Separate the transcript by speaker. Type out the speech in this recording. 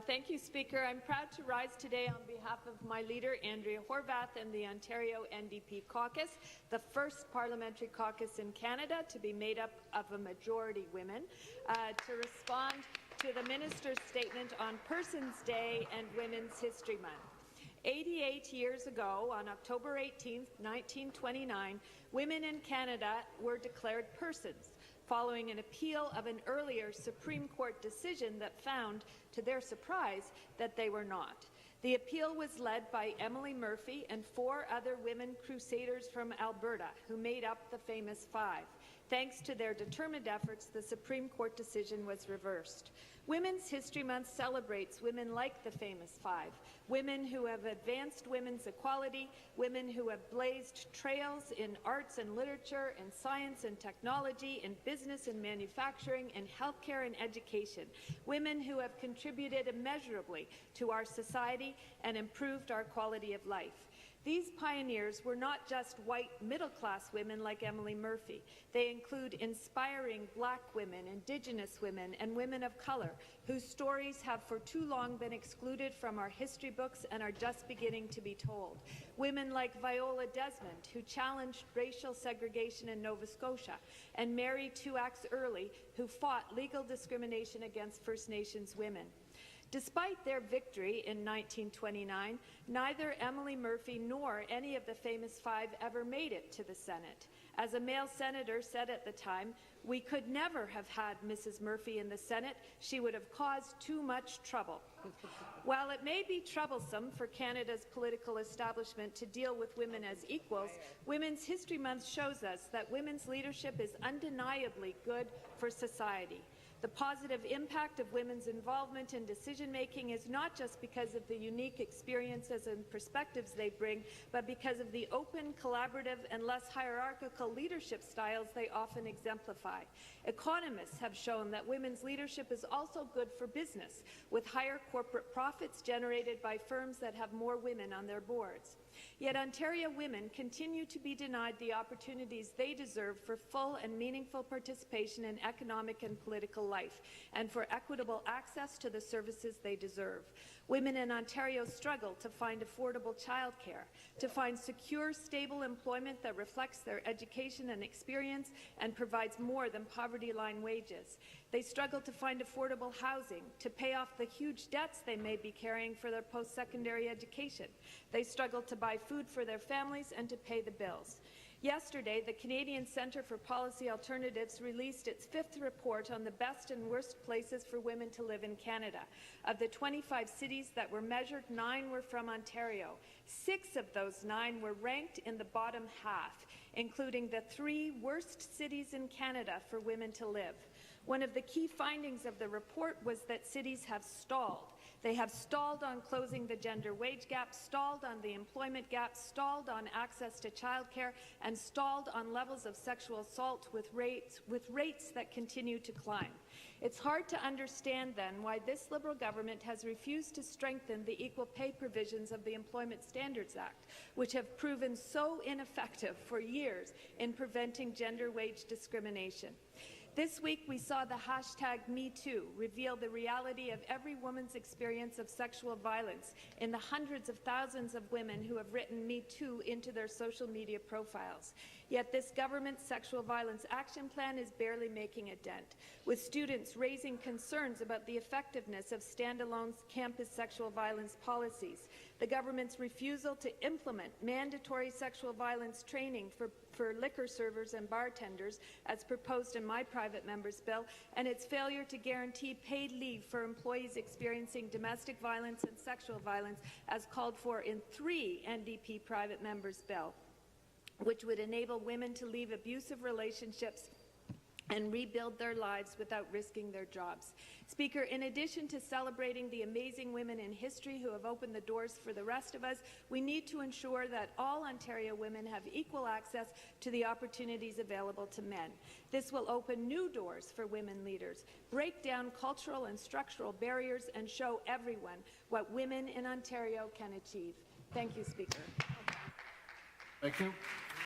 Speaker 1: Thank you, Speaker. I'm proud to rise today on behalf of my leader, Andrea Horwath, and the Ontario NDP caucus, the first parliamentary caucus in Canada to be made up of a majority women, to respond to the minister's statement on Persons Day and Women's History Month. 88 years ago, on October 18, 1929, women in Canada were declared persons, following an appeal of an earlier Supreme Court decision that found, to their surprise, that they were not. The appeal was led by Emily Murphy and 4 other women crusaders from Alberta, who made up the famous Five. Thanks to their determined efforts, the Supreme Court decision was reversed. Women's History Month celebrates women like the famous Five, women who have advanced women's equality, women who have blazed trails in arts and literature, in science and technology, in business and manufacturing, in healthcare and education, women who have contributed immeasurably to our society and improved our quality of life. These pioneers were not just white middle-class women like Emily Murphy. They include inspiring Black women, Indigenous women, and women of colour whose stories have for too long been excluded from our history books and are just beginning to be told. Women like Viola Desmond, who challenged racial segregation in Nova Scotia, and Mary Tuax Early, who fought legal discrimination against First Nations women. Despite their victory in 1929, neither Emily Murphy nor any of the famous Five ever made it to the Senate. As a male senator said at the time, "We could never have had Mrs. Murphy in the Senate. She would have caused too much trouble." While it may be troublesome for Canada's political establishment to deal with women as equals, Women's History Month shows us that women's leadership is undeniably good for society. The positive impact of women's involvement in decision-making is not just because of the unique experiences and perspectives they bring, but because of the open, collaborative, and less hierarchical leadership styles they often exemplify. Economists have shown that women's leadership is also good for business, with higher corporate profits generated by firms that have more women on their boards. Yet Ontario women continue to be denied the opportunities they deserve for full and meaningful participation in economic and political life, and for equitable access to the services they deserve. Women in Ontario struggle to find affordable childcare, to find secure, stable employment that reflects their education and experience and provides more than poverty line wages. They struggle to find affordable housing, to pay off the huge debts they may be carrying for their post-secondary education. They struggle to buy food for their families and to pay the bills. Yesterday, the Canadian Centre for Policy Alternatives released its 5th report on the best and worst places for women to live in Canada. Of the 25 cities that were measured, 9 were from Ontario. 6 of those 9 were ranked in the bottom half, including the 3 worst cities in Canada for women to live. One of the key findings of the report was that cities have stalled. They have stalled on closing the gender wage gap, stalled on the employment gap, stalled on access to childcare, and stalled on levels of sexual assault with rates that continue to climb. It's hard to understand, then, why this Liberal government has refused to strengthen the equal pay provisions of the Employment Standards Act, which have proven so ineffective for years in preventing gender wage discrimination. This week, we saw the hashtag #MeToo reveal the reality of every woman's experience of sexual violence in the hundreds of thousands of women who have written #MeToo into their social media profiles. Yet this government's sexual violence action plan is barely making a dent, with students raising concerns about the effectiveness of standalone campus sexual violence policies, the government's refusal to implement mandatory sexual violence training for liquor servers and bartenders, as proposed in my private member's bill, and its failure to guarantee paid leave for employees experiencing domestic violence and sexual violence, as called for in 3 NDP private members' bill, which would enable women to leave abusive relationships and rebuild their lives without risking their jobs. Speaker, in addition to celebrating the amazing women in history who have opened the doors for the rest of us, we need to ensure that all Ontario women have equal access to the opportunities available to men. This will open new doors for women leaders, break down cultural and structural barriers, and show everyone what women in Ontario can achieve. Thank you, Speaker.
Speaker 2: Thank you.